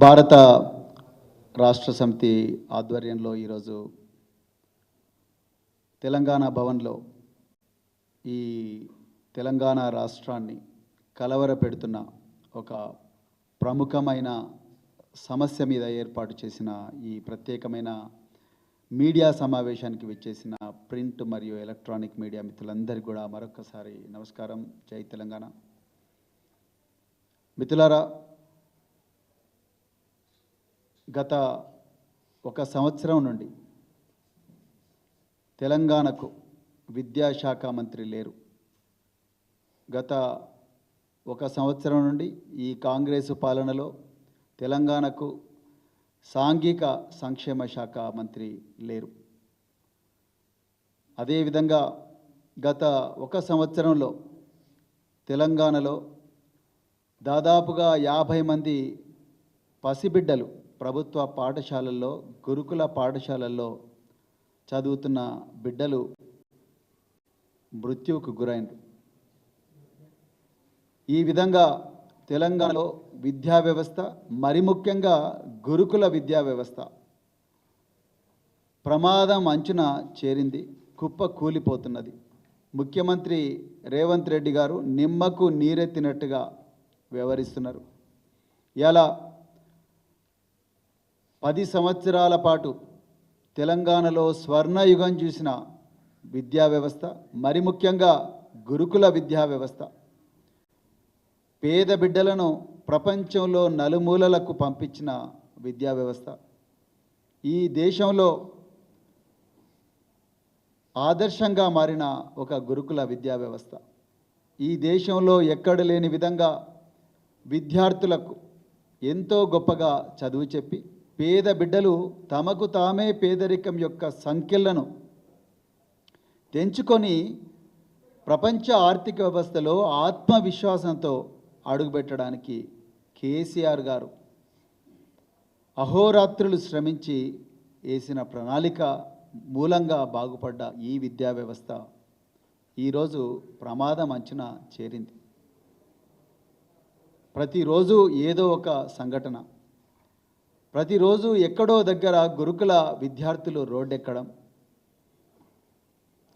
భారత రాష్ట్ర సమితి ఆధ్వర్యంలో ఈరోజు తెలంగాణ భవన్లో ఈ తెలంగాణ రాష్ట్రాన్ని కలవరపెడుతున్న ఒక ప్రముఖమైన సమస్య మీద ఏర్పాటు చేసిన ఈ ప్రత్యేకమైన మీడియా సమావేశానికి విచ్చేసిన ప్రింట్ మరియు ఎలక్ట్రానిక్ మీడియా మిత్రులందరికీ కూడా మరొకసారి నమస్కారం. జై తెలంగాణ. మిత్రులారా, గత ఒక సంవత్సరం నుండి తెలంగాణకు విద్యాశాఖ మంత్రి లేరు. గత ఒక సంవత్సరం నుండి ఈ కాంగ్రెస్ పాలనలో తెలంగాణకు సాంఘిక సంక్షేమ శాఖ మంత్రి లేరు. అదేవిధంగా గత ఒక సంవత్సరంలో తెలంగాణలో దాదాపుగా 50 మంది పసిబిడ్డలు ప్రభుత్వ పాఠశాలల్లో, గురుకుల పాఠశాలల్లో చదువుతున్న బిడ్డలు మృత్యువుకు గురైనరు. ఈ విధంగా తెలంగాణలో విద్యా వ్యవస్థ, మరి ముఖ్యంగా గురుకుల విద్యా వ్యవస్థ ప్రమాదం అంచున చేరింది, కుప్ప కూలిపోతున్నది. ముఖ్యమంత్రి రేవంత్ రెడ్డి గారు నిమ్మకు నీరెత్తినట్టుగా వ్యవహరిస్తున్నారు. ఇలా 10 సంవత్సరాల పాటు తెలంగాణలో స్వర్ణయుగం చూసిన విద్యా వ్యవస్థ, మరి ముఖ్యంగా గురుకుల విద్యా వ్యవస్థ పేద బిడ్డలను ప్రపంచంలో నలుమూలలకు పంపించిన విద్యా వ్యవస్థ, ఈ దేశంలో ఆదర్శంగా మారిన ఒక గురుకుల విద్యా వ్యవస్థ, ఈ దేశంలో ఎక్కడ లేని విధంగా విద్యార్థులకు ఎంతో గొప్పగా చదువు చెప్పి పేద బిడ్డలు తమకు తామే పేదరికం యొక్క సంఖ్యలను తెంచుకొని ప్రపంచ ఆర్థిక వ్యవస్థలో ఆత్మవిశ్వాసంతో అడుగుపెట్టడానికి కేసీఆర్ గారు అహోరాత్రులు శ్రమించి వేసిన ప్రణాళిక మూలంగా బాగుపడ్డ ఈ విద్యా వ్యవస్థ ఈరోజు ప్రమాదం అంచున చేరింది. ప్రతిరోజు ఏదో ఒక సంఘటన, ప్రతిరోజు ఎక్కడో దగ్గర గురుకుల విద్యార్థులు రోడ్డెక్కడం,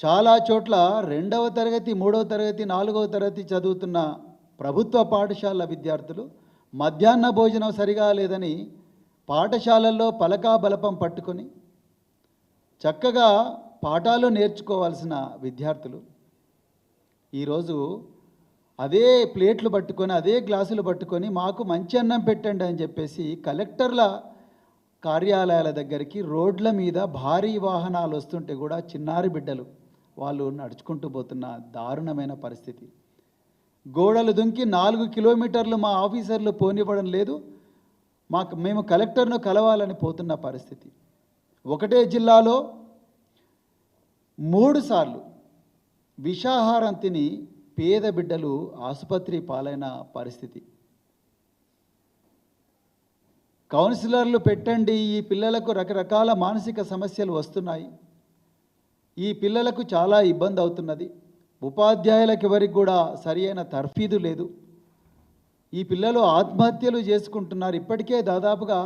చాలా చోట్ల 2వ తరగతి, 3వ తరగతి, 4వ తరగతి చదువుతున్న ప్రభుత్వ పాఠశాల విద్యార్థులు మధ్యాహ్న భోజనం సరిగా లేదని పాఠశాలల్లో పలకా బలపం పట్టుకొని చక్కగా పాఠాలు నేర్చుకోవాల్సిన విద్యార్థులు ఈరోజు అదే ప్లేట్లు పట్టుకొని, అదే గ్లాసులు పట్టుకొని మాకు మంచి అన్నం పెట్టండి అని చెప్పేసి కలెక్టర్ల కార్యాలయాల దగ్గరికి రోడ్ల మీద భారీ వాహనాలు వస్తుంటే కూడా చిన్నారి బిడ్డలు వాళ్ళు నడుచుకుంటూ పోతున్న దారుణమైన పరిస్థితి. గోడలు దుంకి 4 కిలోమీటర్లు మా ఆఫీసర్లు పోనివ్వడం లేదు, మేము కలెక్టర్ను కలవాలని పోతున్న పరిస్థితి. ఒకటే జిల్లాలో 3 సార్లు విషాహారం తిని పేద బిడ్డలు ఆసుపత్రి పాలైన పరిస్థితి. కౌన్సిలర్లు పెట్టండి, ఈ పిల్లలకు రకరకాల మానసిక సమస్యలు వస్తున్నాయి, ఈ పిల్లలకు చాలా ఇబ్బంది అవుతున్నది, ఉపాధ్యాయులకు ఎవరికి కూడా సరి అయిన తర్ఫీదు లేదు, ఈ పిల్లలు ఆత్మహత్యలు చేసుకుంటున్నారు, ఇప్పటికే దాదాపుగా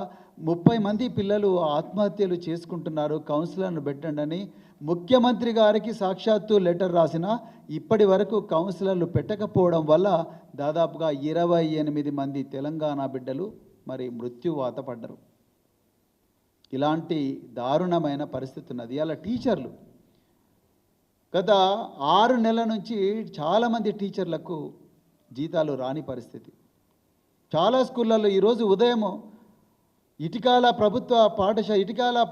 30 మంది పిల్లలు ఆత్మహత్యలు చేసుకుంటున్నారు, కౌన్సిలర్ను పెట్టండి అని ముఖ్యమంత్రి గారికి సాక్షాత్తు లెటర్ రాసినా ఇప్పటి వరకు కౌన్సిలర్లు పెట్టకపోవడం వల్ల దాదాపుగా 28 మంది తెలంగాణ బిడ్డలు మరి మృత్యువాత పడ్డరు. ఇలాంటి దారుణమైన పరిస్థితి ఉన్నది. అలా టీచర్లు గత 6 నెలల నుంచి చాలామంది టీచర్లకు జీతాలు రాని పరిస్థితి. చాలా స్కూళ్ళల్లో ఈరోజు ఉదయం ఇటికాల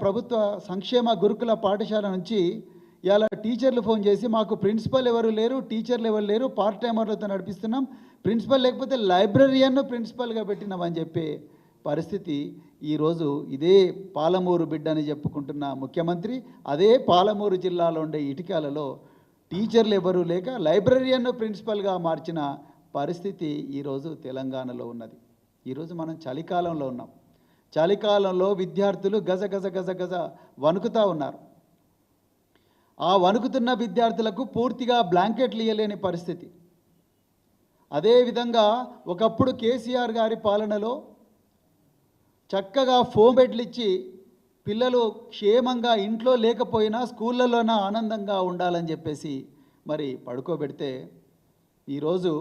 ప్రభుత్వ సంక్షేమ గురుకుల పాఠశాల నుంచి ఇలా టీచర్లు ఫోన్ చేసి మాకు ప్రిన్సిపల్ ఎవరు లేరు, టీచర్లు ఎవరు లేరు, పార్ట్ టైమర్లతో నడిపిస్తున్నాం, ప్రిన్సిపల్ లేకపోతే లైబ్రరీయన్ను ప్రిన్సిపల్గా పెట్టినామని చెప్పే పరిస్థితి. ఈరోజు ఇదే పాలమూరు బిడ్డ అని చెప్పుకుంటున్న ముఖ్యమంత్రి అదే పాలమూరు జిల్లాలో ఉండే ఇటికాలలో టీచర్లు ఎవరూ లేక లైబ్రరీయన్ను ప్రిన్సిపల్గా మార్చిన పరిస్థితి ఈరోజు తెలంగాణలో ఉన్నది. ఈరోజు మనం చలికాలంలో ఉన్నాం. చలికాలంలో విద్యార్థులు గజ గజ గజ గజ వణుకుతూ ఉన్నారు. ఆ వణుకుతున్న విద్యార్థులకు పూర్తిగా బ్లాంకెట్లు ఇవ్వలేని పరిస్థితి. అదేవిధంగా ఒకప్పుడు కేసీఆర్ గారి పాలనలో చక్కగా ఫోన్ బెడ్లు ఇచ్చి పిల్లలు క్షేమంగా ఇంట్లో లేకపోయినా స్కూళ్ళలోనే ఆనందంగా ఉండాలని చెప్పేసి మరి పడుకోబెడితే ఈరోజు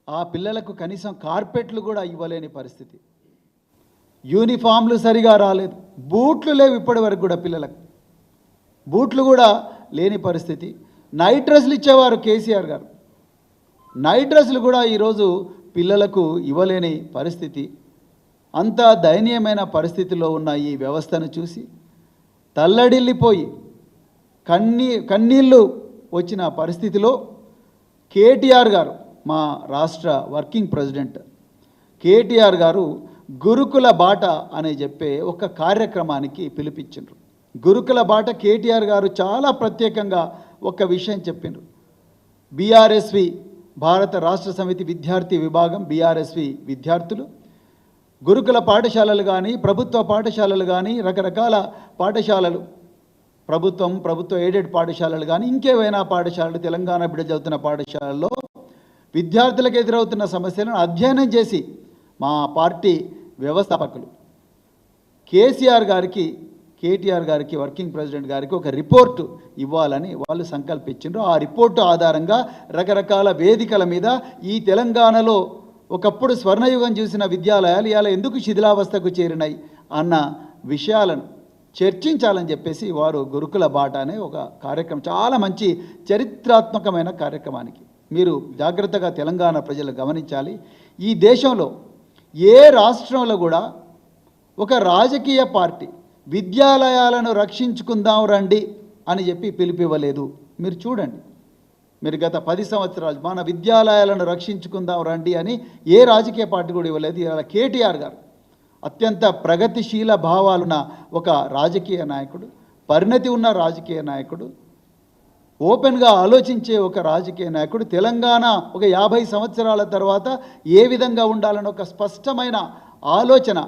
ఆ పిల్లలకు కనీసం కార్పెట్లు కూడా ఇవ్వలేని పరిస్థితి. యూనిఫామ్లు సరిగా రాలేదు, బూట్లు లేవు ఇప్పటి వరకు కూడా, పిల్లలకు బూట్లు కూడా లేని పరిస్థితి. నైట్ డ్రెస్సులు ఇచ్చేవారు కేసీఆర్ గారు, నైట్ డ్రెస్సులు కూడా ఈరోజు పిల్లలకు ఇవ్వలేని పరిస్థితి. అంత దయనీయమైన పరిస్థితిలో ఉన్న ఈ వ్యవస్థను చూసి తల్లడిల్లిపోయి కన్నీళ్ళు వచ్చిన పరిస్థితిలో కేటీఆర్ గారు, మా రాష్ట్ర వర్కింగ్ ప్రెసిడెంట్ కేటీఆర్ గారు గురుకుల బాట అని చెప్పే ఒక కార్యక్రమానికి పిలిపించారు. గురుకుల బాట కేటీఆర్ గారు చాలా ప్రత్యేకంగా ఒక విషయం చెప్పిండ్రు. బీఆర్ఎస్వి భారత రాష్ట్ర సమితి విద్యార్థి విభాగం బీఆర్ఎస్వి విద్యార్థులు గురుకుల పాఠశాలలు కానీ ప్రభుత్వ పాఠశాలలు కానీ రకరకాల పాఠశాలలు ప్రభుత్వ ఎయిడెడ్ పాఠశాలలు కానీ ఇంకేవైనా పాఠశాలలు తెలంగాణ బిడ్డ చదువుతున్న పాఠశాలల్లో విద్యార్థులకు ఎదురవుతున్న సమస్యలను అధ్యయనం చేసి మా పార్టీ వ్యవస్థాపకులు కేటీఆర్ గారికి వర్కింగ్ ప్రెసిడెంట్ గారికి ఒక రిపోర్టు ఇవ్వాలని వాళ్ళు సంకల్పించారు. ఆ రిపోర్టు ఆధారంగా రకరకాల వేదికల మీద ఈ తెలంగాణలో ఒకప్పుడు స్వర్ణయుగం చూసిన విద్యాలయాలు ఇలా ఎందుకు శిథిలావస్థకు చేరినాయి అన్న విషయాలను చర్చించాలని చెప్పేసి వారు గురుకుల బాట అనే ఒక కార్యక్రమం, చాలా మంచి చరిత్రాత్మకమైన కార్యక్రమానికి మీరు జాగ్రత్తగా తెలంగాణ ప్రజలు గమనించాలి. ఈ దేశంలో ఏ రాష్ట్రంలో కూడా ఒక రాజకీయ పార్టీ విద్యాలయాలను రక్షించుకుందాం రండి అని చెప్పి పిలుపివ్వలేదు. మీరు చూడండి, మీరు గత 10 సంవత్సరాలు మన విద్యాలయాలను రక్షించుకుందాం రండి అని ఏ రాజకీయ పార్టీ కూడా ఇవ్వలేదు. ఇలా కేటీఆర్ గారు అత్యంత ప్రగతిశీల భావాలున్న ఒక రాజకీయ నాయకుడు, పరిణతి ఉన్న రాజకీయ నాయకుడు, ఓపెన్గా ఆలోచించే ఒక రాజకీయ నాయకుడు, తెలంగాణ ఒక 50 సంవత్సరాల తర్వాత ఏ విధంగా ఉండాలని ఒక స్పష్టమైన ఆలోచన,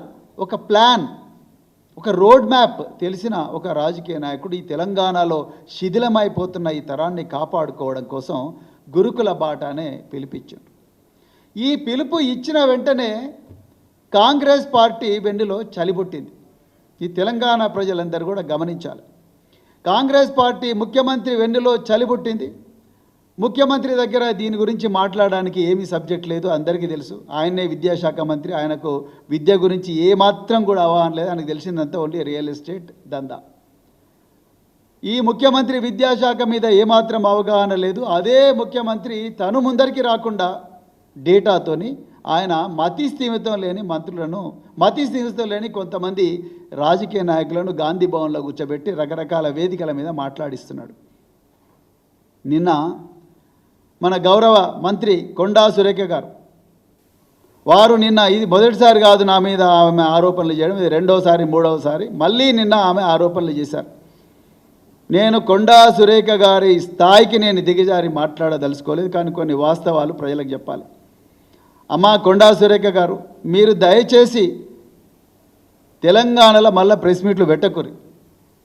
ఒక ప్లాన్, ఒక రోడ్ మ్యాప్ తెలిసిన ఒక రాజకీయ నాయకుడు ఈ తెలంగాణలో శిథిలమైపోతున్న ఈ తరాన్ని కాపాడుకోవడం కోసం గురుకుల బాట అనే పిలిపించారు. ఈ పిలుపు ఇచ్చిన వెంటనే కాంగ్రెస్ పార్టీ వెన్నులో చలిపుట్టింది. ఈ తెలంగాణ ప్రజలందరూ కూడా గమనించాలి. కాంగ్రెస్ పార్టీ ముఖ్యమంత్రి వెన్నులో చలిపుట్టింది. ముఖ్యమంత్రి దగ్గర దీని గురించి మాట్లాడడానికి ఏమీ సబ్జెక్ట్ లేదు, అందరికీ తెలుసు. ఆయనే విద్యాశాఖ మంత్రి, ఆయనకు విద్య గురించి ఏమాత్రం కూడా అవగాహన లేదు. ఆయనకు తెలిసిందంతా ఓన్లీ రియల్ ఎస్టేట్ దందా. ఈ ముఖ్యమంత్రి విద్యాశాఖ మీద ఏమాత్రం అవగాహన లేదు. అదే ముఖ్యమంత్రి తను ముందరికి రాకుండా డేటాతోని ఆయన మతి స్థిమితం లేని మంత్రులను, మతి స్థిమితం లేని కొంతమంది రాజకీయ నాయకులను గాంధీ భవన్లో కూర్చోబెట్టి రకరకాల వేదికల మీద మాట్లాడిస్తున్నాడు. నిన్న మన గౌరవ మంత్రి కొండా సురేఖ గారు వారు నిన్న, ఇది మొదటిసారి కాదు నా మీద ఆమె ఆరోపణలు చేయడం, ఇది రెండోసారి మూడవసారి మళ్ళీ నిన్న ఆమె ఆరోపణలు చేశారు. నేను కొండా సురేఖ గారి స్థాయికి నేను దిగజారి మాట్లాడదలుచుకోలేదు, కానీ కొన్ని వాస్తవాలు ప్రజలకు చెప్పాలి. అమ్మా కొండా సురేఖ గారు, మీరు దయచేసి తెలంగాణలో మళ్ళీ ప్రెస్ మీట్లు పెట్టకురి,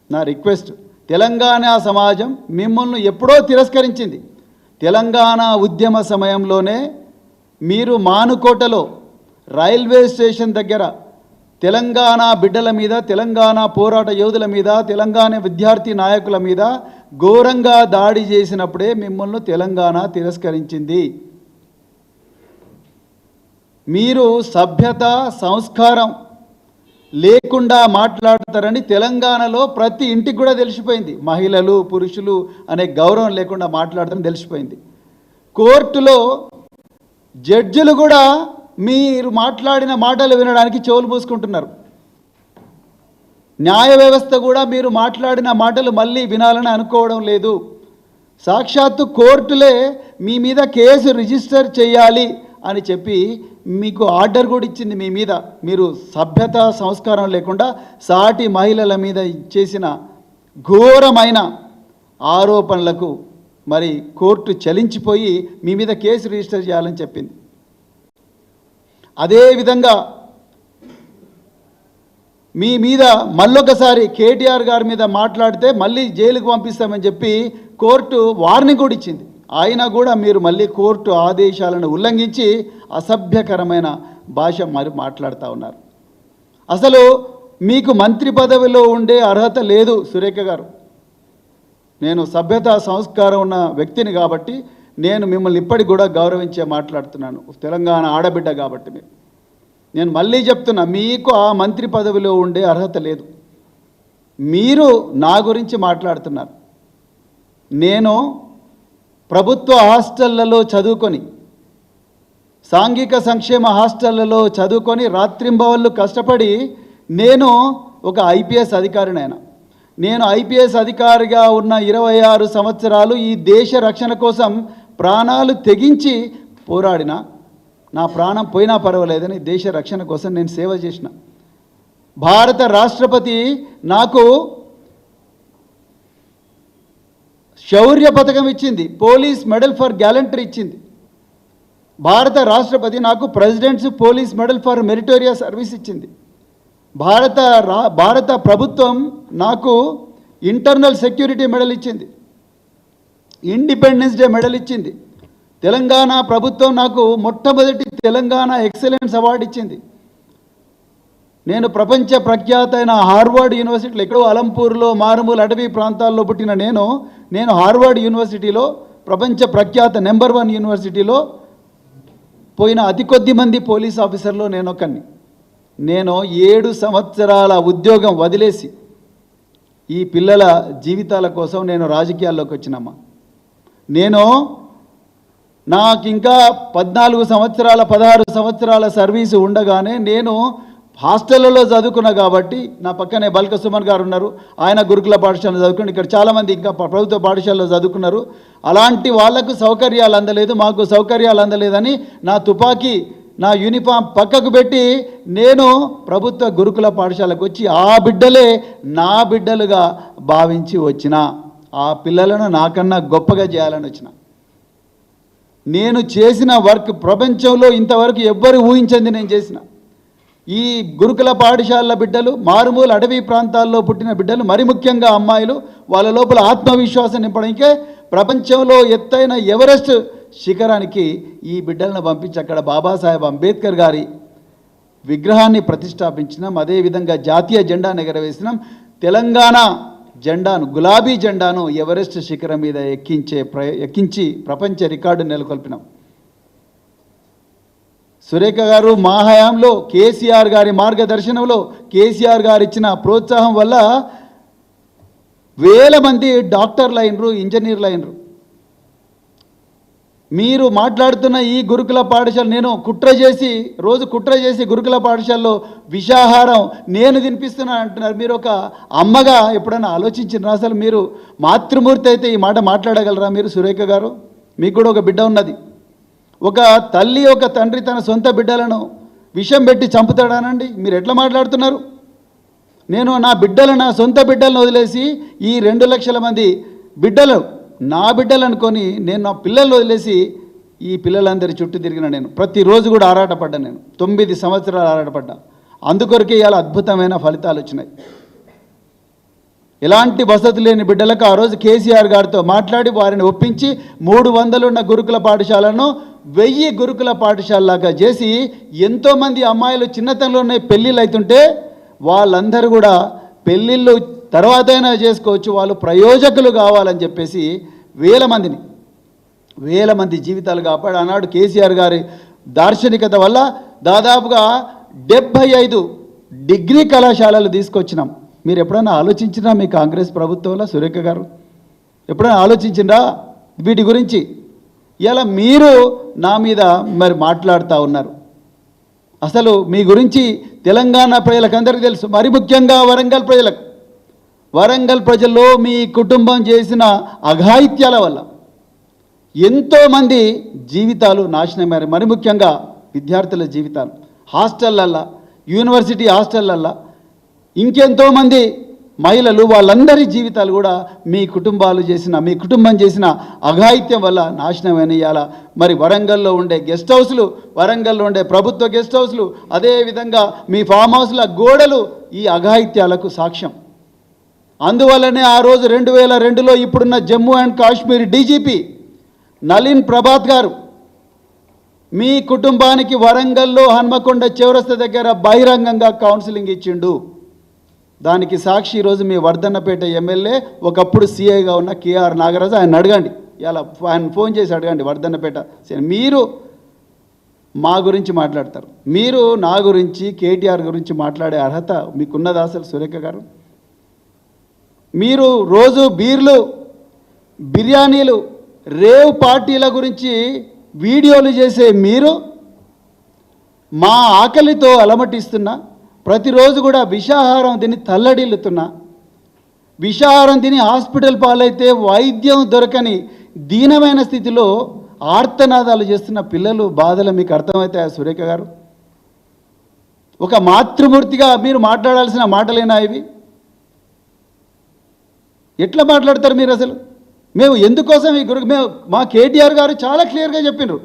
నా రిక్వెస్ట్. తెలంగాణ సమాజం మిమ్మల్ని ఎప్పుడో తిరస్కరించింది. తెలంగాణ ఉద్యమ సమయంలోనే మీరు మానుకోటలో రైల్వే స్టేషన్ దగ్గర తెలంగాణ బిడ్డల మీద, తెలంగాణ పోరాట యోధుల మీద, తెలంగాణ విద్యార్థి నాయకుల మీద ఘోరంగా దాడి చేసినప్పుడే మిమ్మల్ని తెలంగాణ తిరస్కరించింది. మీరు సభ్యత సంస్కారం లేకుండా మాట్లాడతారని తెలంగాణలో ప్రతి ఇంటికి కూడా తెలిసిపోయింది. మహిళలు పురుషులు అనే గౌరవం లేకుండా మాట్లాడతారని తెలిసిపోయింది. కోర్టులో జడ్జిలు కూడా మీరు మాట్లాడిన మాటలు వినడానికి చెవులు పూసుకుంటున్నారు. న్యాయ వ్యవస్థ కూడా మీరు మాట్లాడిన మాటలు మళ్ళీ వినాలని అనుకోవడం లేదు. సాక్షాత్తు కోర్టులే మీ మీద కేసు రిజిస్టర్ చేయాలి అని చెప్పి మీకు ఆర్డర్ కూడా ఇచ్చింది మీ మీద. మీరు సభ్యత సంస్కారం లేకుండా సాటి మహిళల మీద చేసిన ఘోరమైన ఆరోపణలకు మరి కోర్టు చలించిపోయి మీ మీద కేసు రిజిస్టర్ చేయాలని చెప్పింది. అదేవిధంగా మీ మీద మళ్ళొకసారి కేటీఆర్ గారి మీద మాట్లాడితే మళ్ళీ జైలుకు పంపిస్తామని చెప్పి కోర్టు వార్నింగ్ కూడా ఇచ్చింది. అయినా కూడా మీరు మళ్ళీ కోర్టు ఆదేశాలను ఉల్లంఘించి అసభ్యకరమైన భాష మరి మాట్లాడుతూ ఉన్నారు. అసలు మీకు మంత్రి పదవిలో ఉండే అర్హత లేదు సురేఖ గారు. నేను సభ్యత సంస్కారం ఉన్న వ్యక్తిని కాబట్టి నేను మిమ్మల్ని ఇప్పటికి కూడా గౌరవించే మాట్లాడుతున్నాను. తెలంగాణ ఆడబిడ్డ కాబట్టి నేను మళ్ళీ చెప్తున్నా, మీకు ఆ మంత్రి పదవిలో ఉండే అర్హత లేదు. మీరు నా గురించి మాట్లాడుతున్నారు. నేను ప్రభుత్వ హాస్టళ్లలో చదువుకొని, సాంఘిక సంక్షేమ హాస్టళ్లలో చదువుకొని రాత్రింబవళ్ళు కష్టపడి నేను ఒక ఐపీఎస్ అధికారినైనా. నేను ఐపీఎస్ అధికారిగా ఉన్న 26 సంవత్సరాలు ఈ దేశ రక్షణ కోసం ప్రాణాలు తెగించి పోరాడిన. నా ప్రాణం పోయినా పర్వాలేదని దేశ రక్షణ కోసం నేను సేవ చేసిన. భారత రాష్ట్రపతి నాకు శౌర్య పథకం ఇచ్చింది, పోలీస్ మెడల్ ఫర్ గ్యాలంటరీ ఇచ్చింది. భారత రాష్ట్రపతి నాకు presidents police medal for meritorious service ఇచ్చింది. భారత ప్రభుత్వం నాకు ఇంటర్నల్ సెక్యూరిటీ మెడల్ ఇచ్చింది, ఇండిపెండెన్స్ డే మెడల్ ఇచ్చింది. తెలంగాణ ప్రభుత్వం నాకు మొట్టమొదటి తెలంగాణ ఎక్సలెన్స్ అవార్డు ఇచ్చింది. నేను ప్రపంచ ప్రఖ్యాతైన హార్వర్డ్ యూనివర్సిటీలో, ఎక్కడో అలంపూర్లో మారుమూల అటవీ ప్రాంతాల్లో పుట్టిన నేను హార్వర్డ్ యూనివర్సిటీలో, ప్రపంచ ప్రఖ్యాత నెంబర్ 1 యూనివర్సిటీలో పోయిన అతి కొద్ది మంది పోలీస్ ఆఫీసర్లో నేను ఒకరిని. నేను 7 సంవత్సరాల ఉద్యోగం వదిలేసి ఈ పిల్లల జీవితాల కోసం నేను రాజకీయాల్లోకి వచ్చినమ్మా. నాకు ఇంకా 14 సంవత్సరాల 16 సంవత్సరాల సర్వీసు ఉండగానే నేను హాస్టళ్లలో చదువుకున్నా. కాబట్టి నా పక్కనే బల్క సుమన్ గారు ఉన్నారు, ఆయన గురుకుల పాఠశాలలో చదువుకుని, ఇక్కడ చాలామంది ఇంకా ప్రభుత్వ పాఠశాలలో చదువుకున్నారు. అలాంటి వాళ్లకు సౌకర్యాలు అందలేదు, మాకు సౌకర్యాలు అందలేదని నా తుపాకీ, నా యూనిఫామ్ పక్కకు పెట్టి నేను ప్రభుత్వ గురుకుల పాఠశాలకు వచ్చి ఆ బిడ్డలే నా బిడ్డలుగా భావించి వచ్చిన. ఆ పిల్లలను నాకన్నా గొప్పగా చేయాలని వచ్చిన. నేను చేసిన వర్క్ ప్రపంచంలో ఇంతవరకు ఎవ్వరు ఊహించింది నేను చేసిన. ఈ గురుకుల పాఠశాలల బిడ్డలు, మారుమూల అటవీ ప్రాంతాల్లో పుట్టిన బిడ్డలు, మరి ముఖ్యంగా అమ్మాయిలు, వాళ్ళ లోపల ఆత్మవిశ్వాసం నింపడానికే ప్రపంచంలో ఎత్తైన ఎవరెస్ట్ శిఖరానికి ఈ బిడ్డలను పంపించి అక్కడ బాబాసాహెబ్ అంబేద్కర్ గారి విగ్రహాన్ని ప్రతిష్టాపించినాం. అదేవిధంగా జాతీయ జెండాను ఎగరవేసినాం. తెలంగాణ జెండాను, గులాబీ జెండాను ఎవరెస్ట్ శిఖరం మీద ఎక్కించి ప్రపంచ రికార్డు నెలకొల్పినాం. సురేఖ గారు మా హయాంలో కేసీఆర్ గారి మార్గదర్శనంలో, కేసీఆర్ గారు ఇచ్చిన ప్రోత్సాహం వల్ల వేల మంది డాక్టర్లు అయినరు, ఇంజనీర్లు అయినరు. మీరు మాట్లాడుతున్న ఈ గురుకుల పాఠశాల నేను రోజు కుట్ర చేసి గురుకుల పాఠశాలలో విషాహారం నేను తినిపిస్తున్నా అంటున్నారు. మీరు ఒక అమ్మగా ఎప్పుడైనా ఆలోచించినారా? అసలు మీరు మాతృమూర్తి అయితే ఈ మాట మాట్లాడగలరా మీరు? సురేఖ గారు, మీకు కూడా ఒక బిడ్డ ఉన్నది. ఒక తల్లి, ఒక తండ్రి తన సొంత బిడ్డలను విషం పెట్టి చంపుతాడానండి? మీరు ఎట్లా మాట్లాడుతున్నారు? నేను నా సొంత బిడ్డలను వదిలేసి ఈ 2 లక్షల మంది బిడ్డలు నా బిడ్డలు అనుకొని నేను నా పిల్లలు వదిలేసి ఈ పిల్లలందరి చుట్టూ తిరిగిన. నేను ప్రతిరోజు కూడా ఆరాటపడ్డా. నేను 9 సంవత్సరాలు ఆరాటపడ్డా. అందుకొరకే ఇవాళ అద్భుతమైన ఫలితాలు వచ్చినాయి. ఎలాంటి వసతి లేని బిడ్డలకు ఆ రోజు కేసీఆర్ గారితో మాట్లాడి వారిని ఒప్పించి 300 ఉన్న గురుకుల పాఠశాలను 1000 గురుకుల పాఠశాలలాగా చేసి, ఎంతోమంది అమ్మాయిలు చిన్నతనంలోనే పెళ్ళిళ్ళు అవుతుంటే వాళ్ళందరూ కూడా పెళ్ళిళ్ళు తర్వాతైనా చేసుకోవచ్చు, వాళ్ళు ప్రయోజకులు కావాలని చెప్పేసి వేల మంది జీవితాలు కాపాడు. ఆనాడు కేసీఆర్ గారి దార్శనికత వల్ల దాదాపుగా 75 డిగ్రీ కళాశాలలు తీసుకొచ్చినాం. మీరు ఎప్పుడైనా ఆలోచించినా మీ కాంగ్రెస్ ప్రభుత్వంలో? సురేఖ గారు ఎప్పుడైనా ఆలోచించిందా వీటి గురించి? ఇలా మీరు నా మీద మరి మాట్లాడుతూ ఉన్నారు. అసలు మీ గురించి తెలంగాణ ప్రజలకు అందరికీ తెలుసు, మరి ముఖ్యంగా వరంగల్ ప్రజల్లో మీ కుటుంబం చేసిన అఘాయిత్యాల వల్ల ఎంతోమంది జీవితాలు నాశనమయ్యారు. మరి ముఖ్యంగా విద్యార్థుల జీవితాలు, హాస్టళ్ళల్లో, యూనివర్సిటీ హాస్టళ్ళల్లో ఇంకెంతోమంది మహిళలు, వాళ్ళందరి జీవితాలు కూడా మీ కుటుంబం చేసిన అఘాయిత్యం వల్ల నాశనమైన. ఇవాళ మరి వరంగల్లో ఉండే గెస్ట్ హౌస్లు, వరంగల్లో ఉండే ప్రభుత్వ గెస్ట్ హౌస్లు, అదేవిధంగా మీ ఫామ్ హౌస్ల గోడలు ఈ అఘాయిత్యాలకు సాక్ష్యం. అందువల్లనే ఆ రోజు 2002లో ఇప్పుడున్న జమ్మూ అండ్ కాశ్మీర్ డీజీపీ నలిన్ ప్రభాత్ గారు మీ కుటుంబానికి వరంగల్లో హన్మకొండ చౌరస్తా దగ్గర బహిరంగంగా కౌన్సిలింగ్ ఇచ్చిండు. దానికి సాక్షి ఈరోజు మీ వర్ధన్నపేట ఎమ్మెల్యే ఒకప్పుడు సీఐగా ఉన్న కేఆర్ నాగరాజు, ఆయన అడగండి, ఇలా ఆయన ఫోన్ చేసి అడగండి వర్ధన్నపేట. మీరు మా గురించి మాట్లాడతారు, మీరు నా గురించి కేటీఆర్ గురించి మాట్లాడే అర్హత మీకున్నదా అసలు సురేఖ గారు? మీరు రోజు బీర్లు, బిర్యానీలు, రేవ్ పార్టీల గురించి వీడియోలు చేసే మీరు మా ఆకలితో అలమటిస్తున్నా, ప్రతిరోజు కూడా విషాహారం తిని తల్లడిల్లుతున్నా, విషాహారం తిని హాస్పిటల్ పాలైతే వైద్యం దొరకని దీనమైన స్థితిలో ఆర్తనాదాలు చేస్తున్న పిల్లలు బాధలు మీకు అర్థమవుతాయా సురేఖ గారు? ఒక మాతృమూర్తిగా మీరు మాట్లాడాల్సిన మాటలేనా ఇవి? ఎట్లా మాట్లాడతారు మీరు అసలు? మేము ఎందుకోసం ఈ మేము మా కేటీఆర్ గారు చాలా క్లియర్గా చెప్పినారు,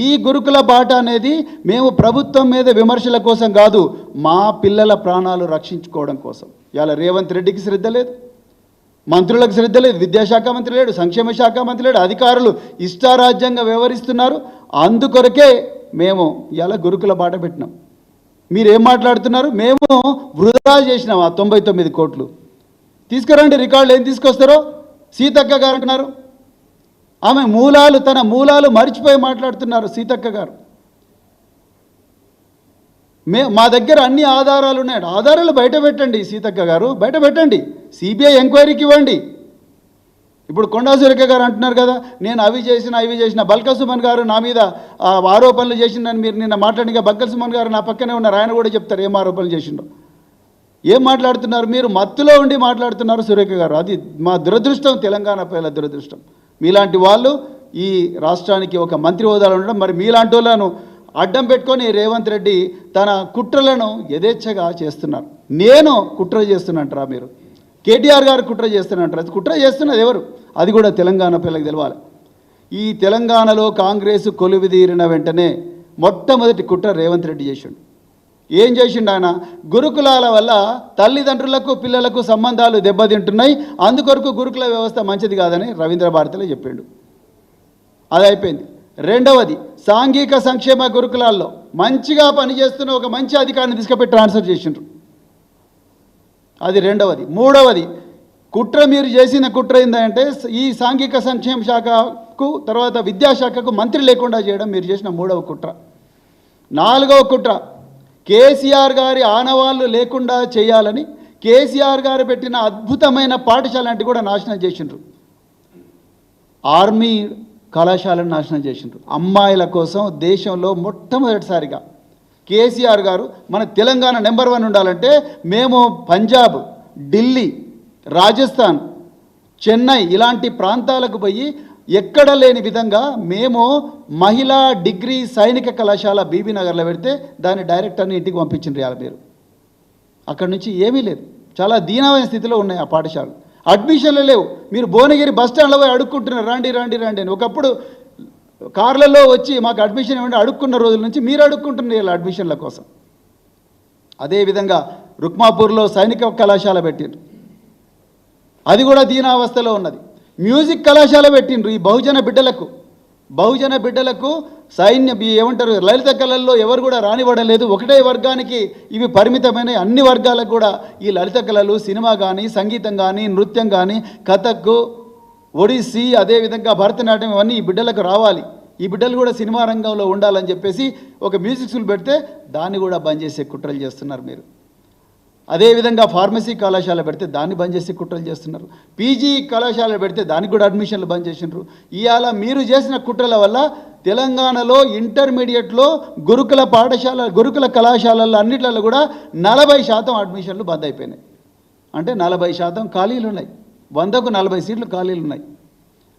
ఈ గురుకుల బాట అనేది మేము ప్రభుత్వం మీద విమర్శల కోసం కాదు, మా పిల్లల ప్రాణాలు రక్షించుకోవడం కోసం. ఇవాళ రేవంత్ రెడ్డికి శ్రద్ధ లేదు, మంత్రులకు శ్రద్ధ లేదు, విద్యాశాఖ మంత్రి లేడు, సంక్షేమ శాఖ మంత్రి లేడు, అధికారులు ఇష్టారాజ్యంగా వ్యవహరిస్తున్నారు. అందుకొరకే మేము ఇలా గురుకుల బాట పెట్టినాం. మీరేం మాట్లాడుతున్నారు? మేము వృధా చేసినాం ఆ 99 కోట్లు. తీసుకురండి రికార్డులు, ఏం తీసుకొస్తారో. సీతక్క గారు అంటున్నారు, ఆమె మూలాలు, తన మూలాలు మర్చిపోయి మాట్లాడుతున్నారు సీతక్క గారు. మా దగ్గర అన్ని ఆధారాలు ఉన్నాయి. ఆధారాలు బయట పెట్టండి సీతక్క గారు, బయట పెట్టండి, సిబిఐ ఎంక్వైరీకి ఇవ్వండి. ఇప్పుడు కొండా సురేఖ గారు అంటున్నారు కదా, నేను అవి చేసిన బల్క సుమన్ గారు నా మీద ఆరోపణలు చేసిందని మీరు నిన్న మాట్లాడిగా. బల్క సుమన్ గారు నా పక్కనే ఉన్నారు, ఆయన కూడా చెప్తారు ఏం ఆరోపణలు చేసిండో. ఏం మాట్లాడుతున్నారు మీరు? మత్తులో ఉండి మాట్లాడుతున్నారు సురేఖ గారు. అది మా దురదృష్టం, తెలంగాణ ప్రజల దురదృష్టం. మీలాంటి వాళ్ళు ఈ రాష్ట్రానికి ఒక మంత్రి హోదాలో ఉండడం, మరి మీలాంటి వాళ్ళను అడ్డం పెట్టుకొని రేవంత్ రెడ్డి తన కుట్రలను యథేచ్ఛగా చేస్తున్నారు. నేను కుట్ర చేస్తున్నట్రా మీరు? కేటీఆర్ గారు కుట్ర చేస్తున్నట్రా? కుట్ర చేస్తున్నది ఎవరు? అది కూడా తెలంగాణ పిల్లలకు తెలవాలి. ఈ తెలంగాణలో కాంగ్రెస్ కొలువిదీరిన వెంటనే మొట్టమొదటి కుట్ర రేవంత్ రెడ్డి చేసిండు. ఏం చేసిండు ఆయన? గురుకులాల వల్ల తల్లిదండ్రులకు పిల్లలకు సంబంధాలు దెబ్బతింటున్నాయి, అందుకొరకు గురుకుల వ్యవస్థ మంచిది కాదని రవీంద్ర భారతిలో చెప్పిండు. అది అయిపోయింది. రెండవది, సాంఘిక సంక్షేమ గురుకులాల్లో మంచిగా పనిచేస్తున్న ఒక మంచి అధికారిని తీసుకుపోయి ట్రాన్స్ఫర్ చేసిండ్రు. అది రెండవది. మూడవది కుట్ర, మీరు చేసిన కుట్ర ఏంటంటే ఈ సాంఘిక సంక్షేమ శాఖకు తర్వాత విద్యాశాఖకు మంత్రి లేకుండా చేయడం మీరు చేసిన మూడవ కుట్ర. నాలుగవ కుట్ర, కేసీఆర్ గారి ఆనవాళ్ళు లేకుండా చేయాలని కేసీఆర్ గారు పెట్టిన అద్భుతమైన పాఠశాల అంటే కూడా నాశనం చేసిండ్రు. ఆర్మీ కళాశాలను నాశనం చేసిండ్రు. అమ్మాయిల కోసం దేశంలో మొట్టమొదటిసారిగా కేసీఆర్ గారు మన తెలంగాణ నెంబర్ 1 ఉండాలంటే మేము పంజాబ్, ఢిల్లీ, రాజస్థాన్, చెన్నై ఇలాంటి ప్రాంతాలకు పోయి ఎక్కడ లేని విధంగా మేము మహిళా డిగ్రీ సైనిక కళాశాల బీబీనగర్లో పెడితే దాని డైరెక్టర్ని ఇంటికి పంపించిండ్రు. ఇవాళ మీరు అక్కడి నుంచి ఏమీ లేదు, చాలా దీనమైన స్థితిలో ఉన్నాయి ఆ పాఠశాలలు. అడ్మిషన్లు లేవు. మీరు భువనగిరి బస్ స్టాండ్లో పోయి అడుక్కుంటున్నారు, రండి రండి రండి అని. ఒకప్పుడు కార్లలో వచ్చి మాకు అడ్మిషన్ ఇవ్వండి అడుక్కున్న రోజుల నుంచి మీరు అడుక్కుంటున్నారు ఇలా అడ్మిషన్ల కోసం. అదేవిధంగా రుక్మాపూర్లో సైనిక కళాశాల పెట్టిండ్రు, అది కూడా దీనావస్థలో ఉన్నది. మ్యూజిక్ కళాశాల పెట్టిండ్రు ఈ బహుజన బిడ్డలకు ఏమంటారు లలిత కళల్లో ఎవరు కూడా రానివ్వడలేదు. ఒకటే వర్గానికి ఇవి పరిమితమైన, అన్ని వర్గాలకు కూడా ఈ లలిత కళలు, సినిమా కానీ, సంగీతం కానీ, నృత్యం కానీ, కథక్, ఒడిస్సీ, అదేవిధంగా భరతనాట్యం ఇవన్నీ ఈ బిడ్డలకు రావాలి. ఈ బిడ్డలు కూడా సినిమా రంగంలో ఉండాలని చెప్పేసి ఒక మ్యూజిక్ స్కూల్ పెడితే దాన్ని కూడా బంద్ చేసే కుట్రలు చేస్తున్నారు మీరు. అదేవిధంగా ఫార్మసీ కళాశాల పెడితే దాన్ని బంద్ చేసి కుట్రలు చేస్తున్నారు. పీజీ కళాశాల పెడితే దానికి కూడా అడ్మిషన్లు బంద్ చేసినారు. ఇవాళ మీరు చేసిన కుట్రల వల్ల తెలంగాణలో ఇంటర్మీడియట్లో గురుకుల కళాశాలల్లో అన్నిట్లలో కూడా 40% అడ్మిషన్లు బంద్ అయిపోయినాయి. అంటే 40% ఖాళీలు ఉన్నాయి, 100కు 40 సీట్లు ఖాళీలు ఉన్నాయి.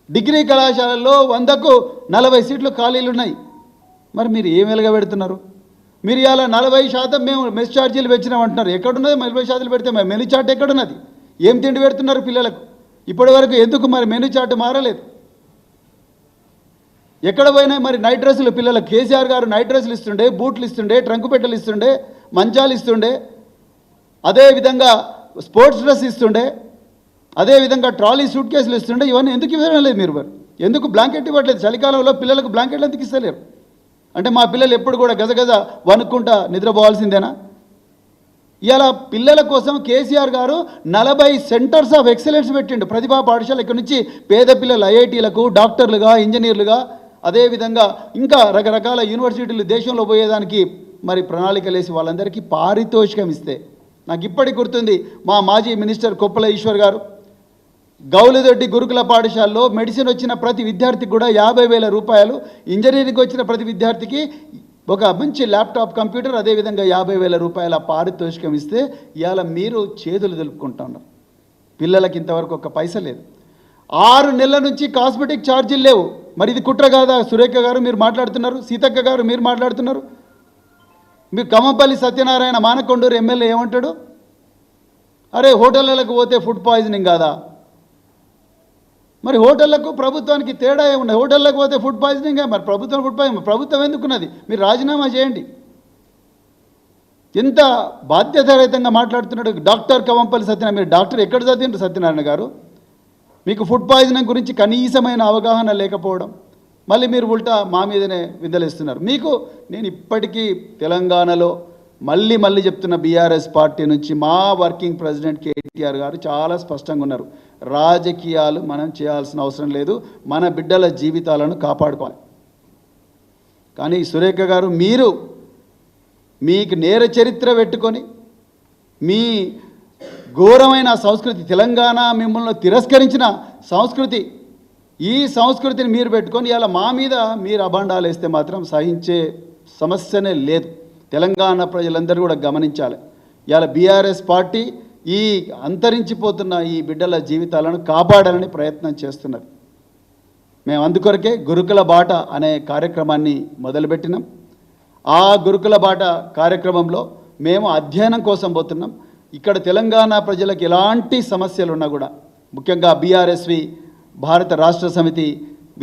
డిగ్రీ కళాశాలల్లో 100కు 40 సీట్లు ఖాళీలు ఉన్నాయి. మరి మీరు ఏం వెలగబెడుతున్నారు? మీరు ఇలా 40% మేము మెస్ ఛార్జీలు పెంచినామంటున్నారు. ఎక్కడున్నది 40% పెడితే మరి మెనూ చార్ట్ ఎక్కడున్నది? ఏం తిండి పెడుతున్నారు పిల్లలకు? ఇప్పటి వరకు ఎందుకు మరి మెనూ చార్ట్ మారలేదు? ఎక్కడ పోయినా మరి నైట్ డ్రెస్సులు పిల్లలకు కేసీఆర్ గారు నైట్ డ్రెస్సులు ఇస్తుండే, బూట్లు ఇస్తుండే, ట్రంకు పెట్టెలు ఇస్తుండే, మంచాలు ఇస్తుండే, అదేవిధంగా స్పోర్ట్స్ డ్రెస్ ఇస్తుండే, అదేవిధంగా ట్రాలీ సూట్ కేసులు ఇస్తుండే. ఇవన్నీ ఎందుకు ఇవ్వలేదు మీరు? మరి ఎందుకు బ్లాంకెట్ ఇవ్వట్లేదు? చలికాలంలో పిల్లలకు బ్లాంకెట్లు ఎందుకు ఇస్తలేరు? అంటే మా పిల్లలు ఎప్పుడు కూడా గజగజ వణుక్కుంటా నిద్రపోవాల్సిందేనా? ఇలా పిల్లల కోసం కేసీఆర్ గారు 40 సెంటర్స్ ఆఫ్ ఎక్సలెన్స్ పెట్టిండు. ప్రతిభా పాఠశాల ఇక్కడ నుంచి పేద పిల్లలు ఐఐటీలకు డాక్టర్లుగా, ఇంజనీర్లుగా, అదేవిధంగా ఇంకా రకరకాల యూనివర్సిటీలు దేశంలో పోయేదానికి మరి ప్రణాళికలేసి వాళ్ళందరికీ పారితోషికం ఇస్తే, నాకు ఇప్పటికి గుర్తుంది మా మాజీ మినిస్టర్ కొప్పుల ఈశ్వర్ గారు గౌలిదొడ్డి గురుకుల పాఠశాలలో మెడిసిన్ వచ్చిన ప్రతి విద్యార్థికి కూడా 50,000 రూపాయలు, ఇంజనీరింగ్ వచ్చిన ప్రతి విద్యార్థికి ఒక మంచి ల్యాప్టాప్ కంప్యూటర్, అదేవిధంగా 50,000 రూపాయల పారితోషికం ఇస్తే ఇవాళ మీరు చేతులు దులుపుకుంటున్నారు. పిల్లలకి ఇంతవరకు ఒక పైసా లేదు. 6 నెలల నుంచి కాస్మెటిక్ ఛార్జీలు లేవు. మరి ఇది కుట్ర కాదా? సురేఖ గారు మీరు మాట్లాడుతున్నారు, సీతక్క గారు మీరు మాట్లాడుతున్నారు. మీరు కమ్మపల్లి సత్యనారాయణ మానకొండూరు ఎమ్మెల్యే ఏమంటాడు? అరే హోటళ్ళకు పోతే ఫుడ్ పాయిజనింగ్ కాదా? మరి హోటళ్లకు ప్రభుత్వానికి తేడా ఏమున్నాయి? హోటళ్ళకు పోతే ఫుడ్ పాయిజనింగ్, మరి ప్రభుత్వం ఫుడ్ పాయిజనింగ్, ప్రభుత్వం ఎందుకున్నది? మీరు రాజీనామా చేయండి. ఎంత బాధ్యతారహితంగా మాట్లాడుతున్నాడు డాక్టర్ కవంపల్లి సత్యనారాయణ. మీరు డాక్టర్ ఎక్కడ చదివిండ్రు సత్యనారాయణ గారు? మీకు ఫుడ్ పాయిజనింగ్ గురించి కనీసమైన అవగాహన లేకపోవడం, మళ్ళీ మీరు ఉల్టా మా మీదనే విందలేస్తున్నారు. మీకు నేను ఇప్పటికీ తెలంగాణలో మళ్ళీ చెప్తున్న బీఆర్ఎస్ పార్టీ నుంచి మా వర్కింగ్ ప్రెసిడెంట్ కేటీఆర్ గారు చాలా స్పష్టంగా ఉన్నారు. రాజకీయాలు మనం చేయాల్సిన అవసరం లేదు, మన బిడ్డల జీవితాలను కాపాడుకోవాలి. కానీ సురేఖ గారు మీరు మీకు నేర చరిత్ర పెట్టుకొని మీ ఘోరమైన సంస్కృతి, తెలంగాణ మిమ్మల్ని తిరస్కరించిన సంస్కృతి, ఈ సంస్కృతిని మీరు పెట్టుకొని ఇలా మా మీద మీరు అభాండాలు వేస్తే మాత్రం సహించే సమస్యనే లేదు. తెలంగాణ ప్రజలందరూ కూడా గమనించాలి. ఇవాళ బీఆర్ఎస్ పార్టీ ఈ అంతరించిపోతున్న ఈ బిడ్డల జీవితాలను కాపాడాలని ప్రయత్నం చేస్తున్నది. మేము అందుకొరకే గురుకుల బాట అనే కార్యక్రమాన్ని మొదలుపెట్టినాం. ఆ గురుకుల బాట కార్యక్రమంలో మేము అధ్యయనం కోసం పోతున్నాం. ఇక్కడ తెలంగాణ ప్రజలకు ఎలాంటి సమస్యలు ఉన్నా కూడా, ముఖ్యంగా బీఆర్ఎస్వి భారత రాష్ట్ర సమితి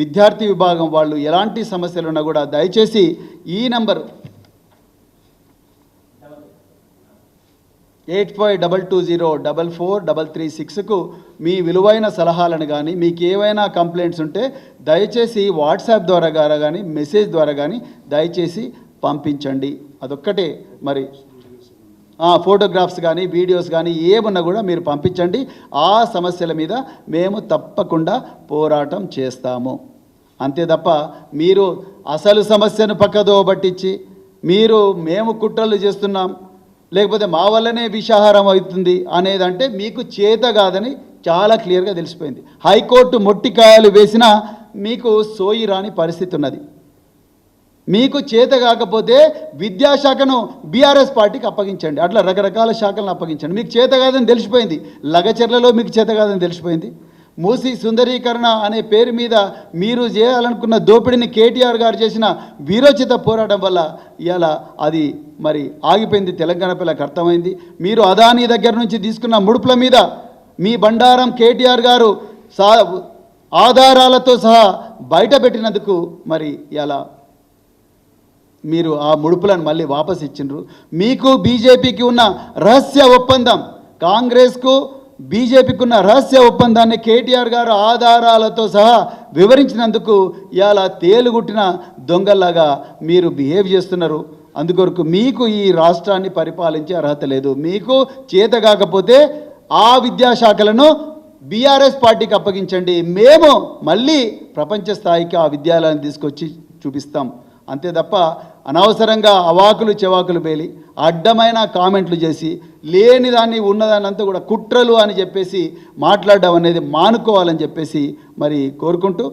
విద్యార్థి విభాగం వాళ్ళు ఎలాంటి సమస్యలు ఉన్నా కూడా దయచేసి ఈ నంబరు 8522044336కు మీ విలువైన సలహాలను కానీ మీకు ఏవైనా కంప్లైంట్స్ ఉంటే దయచేసి వాట్సాప్ ద్వారా కానీ మెసేజ్ ద్వారా కానీ దయచేసి పంపించండి. అదొక్కటే. మరి ఫోటోగ్రాఫ్స్ కానీ వీడియోస్ కానీ ఏమన్నా కూడా మీరు పంపించండి. ఆ సమస్యల మీద మేము తప్పకుండా పోరాటం చేస్తాము. అంతే తప్ప మీరు అసలు సమస్యను పక్కదో పట్టించి మేము కుట్రలు చేస్తున్నాం, లేకపోతే మా వల్లనే విషాహారం అవుతుంది అనేదంటే మీకు చేత కాదని చాలా క్లియర్గా తెలిసిపోయింది. హైకోర్టు మొట్టికాయలు వేసినా మీకు సోయి రాని పరిస్థితి ఉన్నది. మీకు చేత కాకపోతే విద్యాశాఖను బీఆర్ఎస్ పార్టీకి అప్పగించండి. అట్లా రకరకాల శాఖలను అప్పగించండి. మీకు చేత కాదని తెలిసిపోయింది. లగచర్లలో మీకు చేత కాదని తెలిసిపోయింది. మూసి సుందరీకరణ అనే పేరు మీద మీరు చేయాలనుకున్న దోపిడీని కేటీఆర్ గారు చేసిన వీరోచిత పోరాటం వల్ల ఇవాళ అది మరి ఆగిపోయింది. తెలంగాణ పిల్లలకు అర్థమైంది. మీరు అదానీ దగ్గర నుంచి తీసుకున్న ముడుపుల మీద మీ బండారం కేటీఆర్ గారు ఆధారాలతో సహా బయట పెట్టినందుకు మరి ఇలా మీరు ఆ ముడుపులను మళ్ళీ వాపసు ఇచ్చిండ్రు. మీకు బీజేపీకి ఉన్న రహస్య ఒప్పందం, కాంగ్రెస్కు బీజేపీకి ఉన్న రహస్య ఒప్పందాన్ని కేటీఆర్ గారు ఆధారాలతో సహా వివరించినందుకు ఇలా తేలుగుట్టిన దొంగల్లాగా మీరు బిహేవ్ చేస్తున్నారు. అందుకొరకు మీకు ఈ రాష్ట్రాన్ని పరిపాలించే అర్హత లేదు. మీకు చేత కాకపోతే ఆ విద్యాశాఖలను బీఆర్ఎస్ పార్టీకి అప్పగించండి. మేము మళ్ళీ ప్రపంచ స్థాయికి ఆ విద్యాలయాన్ని తీసుకొచ్చి చూపిస్తాం. అంతే తప్ప అనవసరంగా అవాకులు చెవాకులు పేలి అడ్డమైన కామెంట్లు చేసి లేని దాన్ని ఉన్నదాన్ని అంతా కూడా కుట్రలు అని చెప్పేసి మాట్లాడడం అనేది మానుకోవాలని చెప్పేసి మరి కోరుకుంటూ